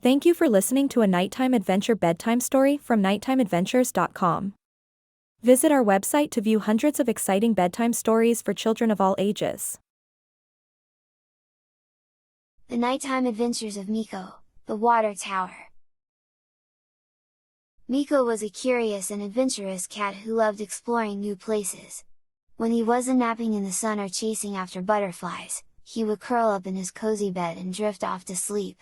Thank you for listening to a nighttime adventure bedtime story from nighttimeadventures.com. Visit our website to view hundreds of exciting bedtime stories for children of all ages. The Nighttime Adventures of Miko, the Water Tower. Miko was a curious and adventurous cat who loved exploring new places. When he wasn't napping in the sun or chasing after butterflies, he would curl up in his cozy bed and drift off to sleep.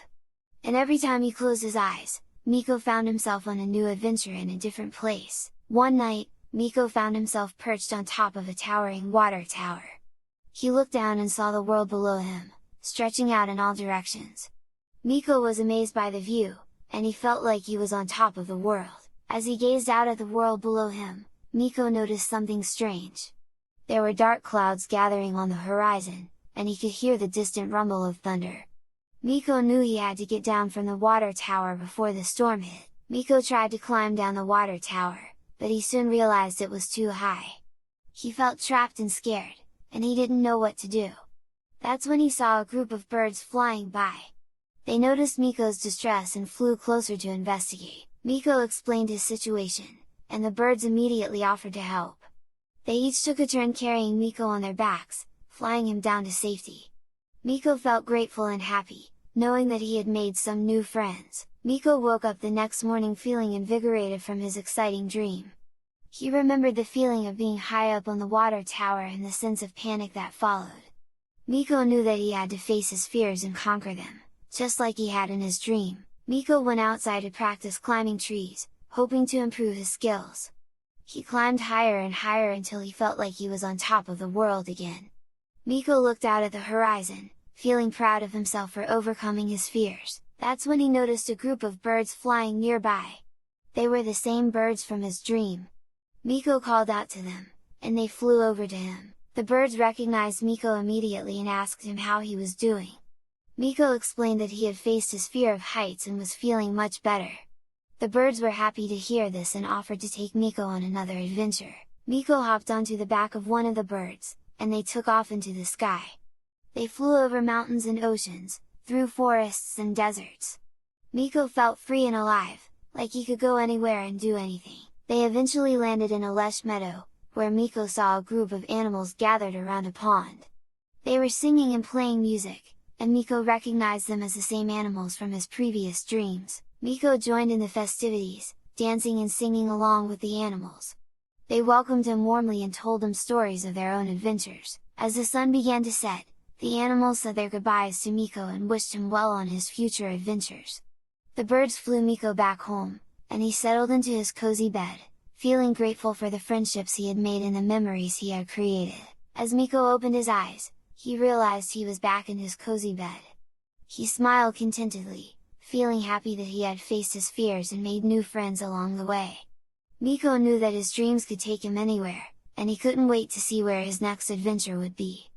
And every time he closed his eyes, Miko found himself on a new adventure in a different place. One night, Miko found himself perched on top of a towering water tower. He looked down and saw the world below him, stretching out in all directions. Miko was amazed by the view, and he felt like he was on top of the world. As he gazed out at the world below him, Miko noticed something strange. There were dark clouds gathering on the horizon, and he could hear the distant rumble of thunder. Miko knew he had to get down from the water tower before the storm hit. Miko tried to climb down the water tower, but he soon realized it was too high. He felt trapped and scared, and he didn't know what to do. That's when he saw a group of birds flying by. They noticed Miko's distress and flew closer to investigate. Miko explained his situation, and the birds immediately offered to help. They each took a turn carrying Miko on their backs, flying him down to safety. Miko felt grateful and happy, knowing that he had made some new friends. Miko woke up the next morning feeling invigorated from his exciting dream. He remembered the feeling of being high up on the water tower and the sense of panic that followed. Miko knew that he had to face his fears and conquer them, just like he had in his dream. Miko went outside to practice climbing trees, hoping to improve his skills. He climbed higher and higher until he felt like he was on top of the world again. Miko looked out at the horizon, feeling proud of himself for overcoming his fears. That's when he noticed a group of birds flying nearby. They were the same birds from his dream. Miko called out to them, and they flew over to him. The birds recognized Miko immediately and asked him how he was doing. Miko explained that he had faced his fear of heights and was feeling much better. The birds were happy to hear this and offered to take Miko on another adventure. Miko hopped onto the back of one of the birds, and they took off into the sky. They flew over mountains and oceans, through forests and deserts. Miko felt free and alive, like he could go anywhere and do anything. They eventually landed in a lush meadow, where Miko saw a group of animals gathered around a pond. They were singing and playing music, and Miko recognized them as the same animals from his previous dreams. Miko joined in the festivities, dancing and singing along with the animals. They welcomed him warmly and told him stories of their own adventures. As the sun began to set, the animals said their goodbyes to Miko and wished him well on his future adventures. The birds flew Miko back home, and he settled into his cozy bed, feeling grateful for the friendships he had made and the memories he had created. As Miko opened his eyes, he realized he was back in his cozy bed. He smiled contentedly, feeling happy that he had faced his fears and made new friends along the way. Miko knew that his dreams could take him anywhere, and he couldn't wait to see where his next adventure would be.